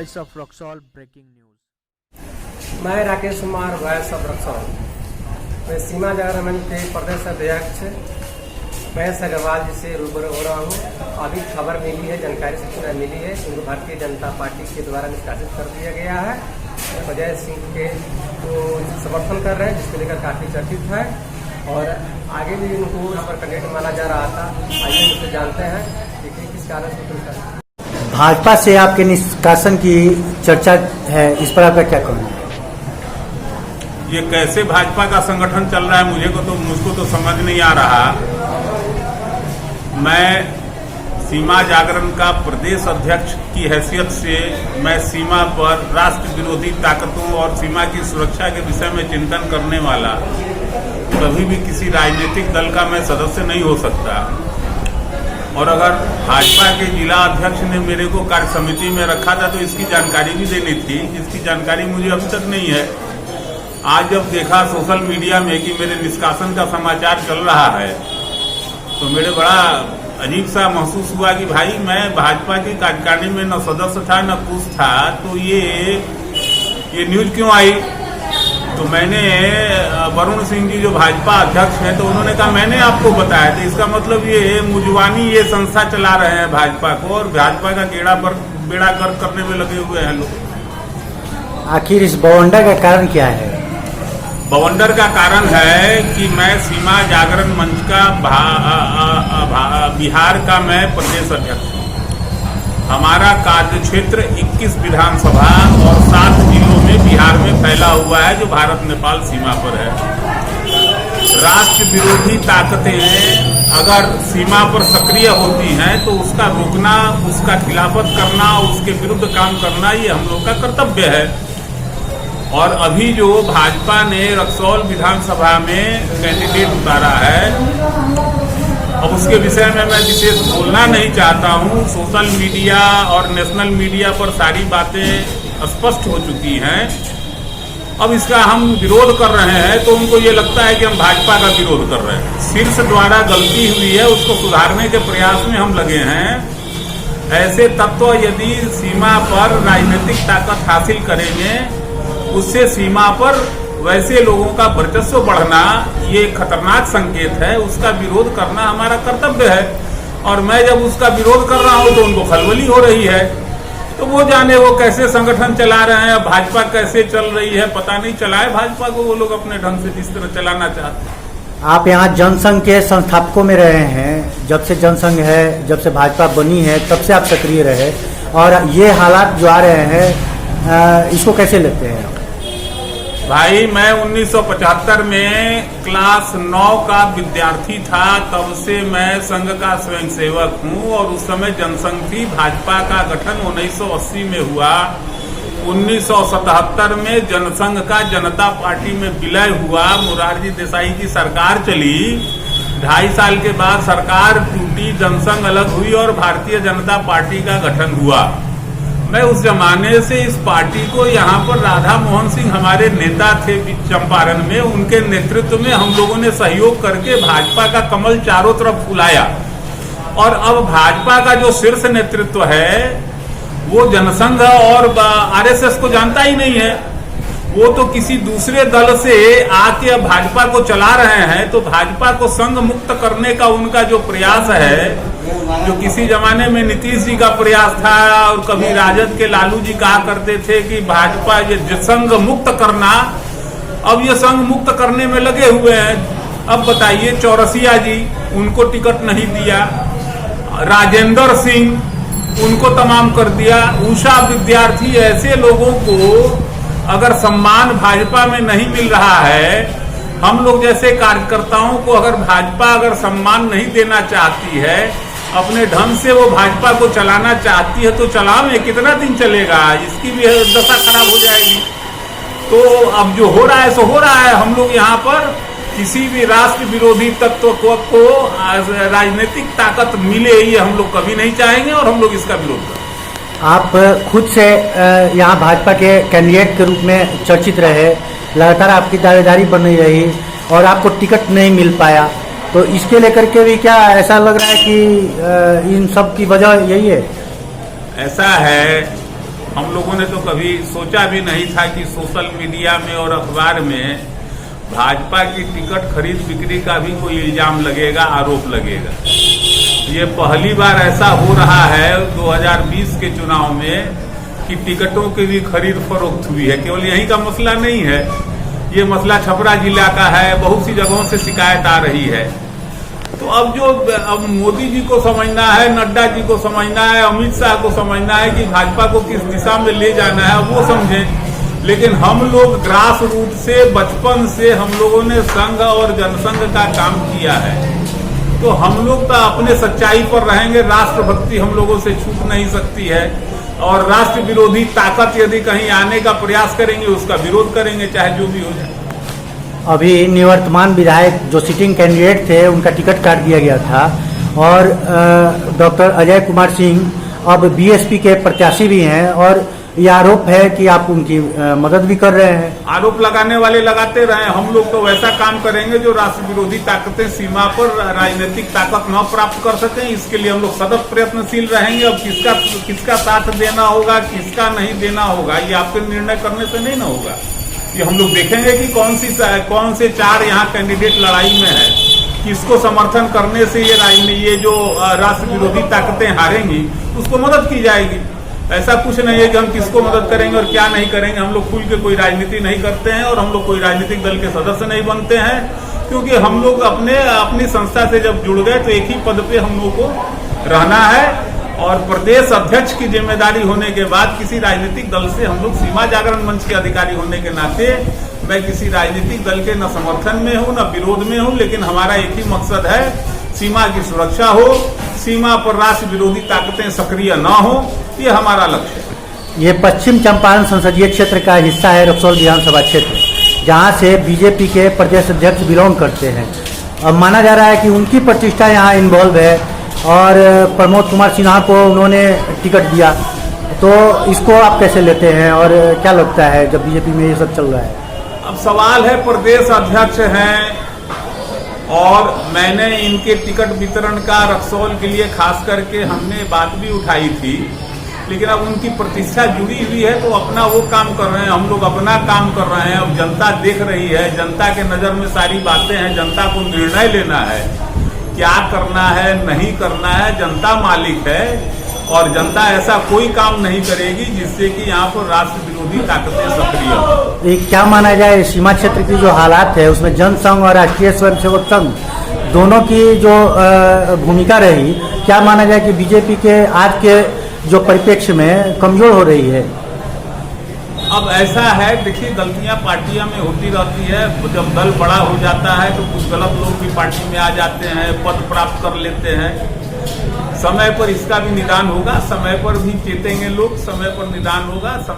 Voice of Raxaul breaking news. मैं Rakesh Kumar, voice of Raxaul. मैं सीमा जागरण मंच के प्रदेश अध्यक्ष महेश अग्रवाल जी से रूबरू हो रहा हूँ। अभी खबर मिली है, जानकारी सूचना मिली है कि उनको भारतीय जनता पार्टी के द्वारा निष्कासित कर दिया गया है। अजय सिंह के तो समर्थन कर रहे हैं, जिसको लेकर काफी चर्चित है और आगे भी इनको यहाँ पर कैंडिडेट माना जा रहा था। आइए उनसे जानते हैं कि किस कारण से भाजपा से आपके निष्कासन की चर्चा है, इस पर आपका क्या कहना है? ये कैसे भाजपा का संगठन चल रहा है मुझको तो समझ नहीं आ रहा। मैं सीमा जागरण का प्रदेश अध्यक्ष की हैसियत से मैं सीमा पर राष्ट्र विरोधी ताकतों और सीमा की सुरक्षा के विषय में चिंतन करने वाला कभी भी किसी राजनीतिक दल का मैं सदस्य नहीं हो सकता। और अगर भाजपा के जिला अध्यक्ष ने मेरे को कार्य समिति में रखा था तो इसकी जानकारी भी देनी थी, जिसकी जानकारी मुझे अभी तक नहीं है। आज जब देखा सोशल मीडिया में कि मेरे निष्कासन का समाचार चल रहा है तो मेरे बड़ा अजीब सा महसूस हुआ कि भाई मैं भाजपा की कार्यकारिणी में न सदस्य था न कुछ था, तो ये न्यूज क्यों आई? तो मैंने वरुण सिंह जी जो भाजपा अध्यक्ष हैं तो उन्होंने कहा मैंने आपको बताया। तो इसका मतलब ये मुजवानी ये संस्था चला रहे हैं भाजपा को और भाजपा का बेड़ा गर्क करने में लगे हुए हैं लोग। आखिर इस बवंडर का कारण क्या है? बवंडर का कारण है कि मैं सीमा जागरण मंच का बिहार का मैं प्रदेश अध्यक्ष हूँ। हमारा कार्य क्षेत्र 21 विधानसभा और 7 जिलों में बिहार में फैला हुआ है, जो भारत नेपाल सीमा पर है। राष्ट्र विरोधी ताकतें अगर सीमा पर सक्रिय होती हैं तो उसका रोकना, उसका खिलाफत करना, उसके विरुद्ध काम करना ये हम लोग का कर्तव्य है। और अभी जो भाजपा ने रक्सौल विधानसभा में कैंडिडेट उतारा है, अब उसके विषय में मैं विशेष बोलना नहीं चाहता हूँ। सोशल मीडिया और नेशनल मीडिया पर सारी बातें स्पष्ट हो चुकी हैं। अब इसका हम विरोध कर रहे हैं तो उनको ये लगता है कि हम भाजपा का विरोध कर रहे हैं। शीर्ष द्वारा गलती हुई है, उसको सुधारने के प्रयास में हम लगे हैं। ऐसे तत्व यदि सीमा पर राजनीतिक ताकत हासिल करेंगे, उससे सीमा पर वैसे लोगों का वर्चस्व बढ़ना ये खतरनाक संकेत है। उसका विरोध करना हमारा कर्तव्य है और मैं जब उसका विरोध कर रहा हूं तो उनको खलबली हो रही है। तो वो जाने वो कैसे संगठन चला रहे हैं, भाजपा कैसे चल रही है, पता नहीं चला है भाजपा को। वो लोग अपने ढंग से जिस तरह चलाना चाहते हैं। आप यहाँ जनसंघ के संस्थापकों में रहे हैं, जब से जनसंघ है, जब से भाजपा बनी है तब से आप सक्रिय रहे, और ये हालात जो आ रहे हैं इसको कैसे लेते हैं? भाई मैं 1975 में क्लास 9 का विद्यार्थी था, तब से मैं संघ का स्वयंसेवक हूँ। और उस समय जनसंघ थी। भाजपा का गठन 1980 में हुआ। 1977 में जनसंघ का जनता पार्टी में विलय हुआ। मोरारजी देसाई की सरकार चली। 2.5 साल के बाद सरकार टूटी, जनसंघ अलग हुई और भारतीय जनता पार्टी का गठन हुआ। मैं उस जमाने से इस पार्टी को यहाँ पर राधा मोहन सिंह हमारे नेता थे चंपारण में, उनके नेतृत्व में हम लोगों ने सहयोग करके भाजपा का कमल चारों तरफ फुलाया। और अब भाजपा का जो शीर्ष नेतृत्व है वो जनसंघ और आरएसएस को जानता ही नहीं है। वो तो किसी दूसरे दल से आके अब भाजपा को चला रहे हैं। तो भाजपा को संघ मुक्त करने का उनका जो प्रयास है, जो किसी जमाने में नीतीश जी का प्रयास था और कभी राजद के लालू जी कहा करते थे कि भाजपा ये संघ मुक्त करना, अब ये संघ मुक्त करने में लगे हुए हैं। अब बताइए, चौरसिया जी उनको टिकट नहीं दिया, राजेंद्र सिंह उनको तमाम कर दिया, उषा विद्यार्थी, ऐसे लोगों को अगर सम्मान भाजपा में नहीं मिल रहा है, हम लोग जैसे कार्यकर्ताओं को अगर सम्मान नहीं देना चाहती है, अपने ढंग से वो भाजपा को चलाना चाहती है तो चलावे, कितना दिन चलेगा? इसकी भी दशा खराब हो जाएगी। तो अब जो हो रहा है सो हो रहा है। हम लोग यहाँ पर किसी भी राष्ट्र विरोधी तत्व को राजनीतिक ताकत मिले ये हम लोग कभी नहीं चाहेंगे और हम लोग इसका विरोध करेंगे। आप खुद से यहाँ भाजपा के कैंडिडेट के रूप में चर्चित रहे, लगातार आपकी दावेदारी बनी रही और आपको टिकट नहीं मिल पाया, तो इसके लेकर के भी क्या ऐसा लग रहा है कि इन सब की वजह यही है? ऐसा है हम लोगों ने तो कभी सोचा भी नहीं था कि सोशल मीडिया में और अखबार में भाजपा की टिकट खरीद बिक्री का भी कोई इल्जाम लगेगा, आरोप लगेगा। ये पहली बार ऐसा हो रहा है 2020 के चुनाव में कि टिकटों की भी खरीद फरोख्त हुई है। केवल यही का मसला नहीं है, ये मसला छपरा जिला का है, बहुत सी जगहों से शिकायत आ रही है। तो अब मोदी जी को समझना है, नड्डा जी को समझना है, अमित शाह को समझना है कि भाजपा को किस दिशा में ले जाना है, वो समझें। लेकिन हम लोग ग्रास रूट से, बचपन से हम लोगों ने संघ और जनसंघ का काम किया है, तो हम लोग तो अपने सच्चाई पर रहेंगे। राष्ट्रभक्ति हम लोगों से छूट नहीं सकती है, और राष्ट्र विरोधी ताकत यदि कहीं आने का प्रयास करेंगे, उसका विरोध करेंगे, चाहे जो भी हो जाए। अभी निवर्तमान विधायक जो सिटिंग कैंडिडेट थे उनका टिकट काट दिया गया था, और डॉक्टर अजय कुमार सिंह अब बीएसपी के प्रत्याशी भी हैं, और ये आरोप है कि आप उनकी मदद भी कर रहे हैं। आरोप लगाने वाले लगाते रहे, हम लोग तो वैसा काम करेंगे जो राष्ट्र विरोधी ताकतें सीमा पर राजनीतिक ताकत न प्राप्त कर सकें। इसके लिए हम लोग सतत प्रयत्नशील रहेंगे। अब किसका साथ देना होगा, किसका नहीं देना होगा, ये आपके निर्णय करने से नहीं ना होगा। ये हम लोग देखेंगे कि कौन से चार यहाँ कैंडिडेट लड़ाई में है, किसको समर्थन करने से ये जो राष्ट्र विरोधी ताकतें हारेंगी, उसको मदद की जाएगी। ऐसा कुछ नहीं है कि हम किसको मदद करेंगे और क्या नहीं करेंगे। हम लोग खुल के कोई राजनीति नहीं करते हैं, और हम लोग कोई राजनीतिक दल के सदस्य नहीं बनते हैं, क्योंकि हम लोग अपनी संस्था से जब जुड़ गए तो एक ही पद पे हम लोग को रहना है। और प्रदेश अध्यक्ष की जिम्मेदारी होने के बाद किसी राजनीतिक दल से हम लोग सीमा जागरण मंच के अधिकारी होने के नाते मैं किसी राजनीतिक दल के न समर्थन में हूं न विरोध में हूं, लेकिन हमारा एक ही मकसद है, सीमा की सुरक्षा हो, सीमा पर राष्ट्र विरोधी ताकतें सक्रिय न हो, ये हमारा लक्ष्य है। ये पश्चिम चंपारण संसदीय क्षेत्र का हिस्सा है, रक्सौल विधानसभा क्षेत्र, जहाँ से बीजेपी के प्रदेश अध्यक्ष बिलोंग करते हैं। अब माना जा रहा है कि उनकी प्रतिष्ठा यहाँ इन्वॉल्व है, और प्रमोद कुमार सिन्हा को उन्होंने टिकट दिया, तो इसको आप कैसे लेते हैं, और क्या लगता है जब बीजेपी में ये सब चल रहा है? अब सवाल है, प्रदेश अध्यक्ष हैं और मैंने इनके टिकट वितरण का रक्सौल के लिए खास करके हमने बात भी उठाई थी, लेकिन अब उनकी प्रतिष्ठा जुड़ी हुई है तो अपना वो काम कर रहे हैं, हम लोग अपना काम कर रहे हैं। अब जनता देख रही है, जनता के नज़र में सारी बातें हैं, जनता को निर्णय लेना है, क्या करना है नहीं करना है, जनता मालिक है, और जनता ऐसा कोई काम नहीं करेगी जिससे कि यहाँ पर राष्ट्र विरोधी ताकतें सक्रिय हो। क्या माना जाए, सीमा क्षेत्र की जो हालात है उसमें जनसंघ और राष्ट्रीय स्वयंसेवक संघ दोनों की जो भूमिका रही, क्या माना जाए कि बीजेपी के आज के जो परिप्रेक्ष्य में कमजोर हो रही है? अब ऐसा है, देखिए, गलतियां पार्टियां में होती रहती है। जब दल बड़ा हो जाता है तो कुछ गलत लोग भी पार्टी में आ जाते हैं, पद प्राप्त कर लेते हैं। समय पर इसका भी निदान होगा, समय पर भी चेतेंगे लोग, समय पर निदान होगा।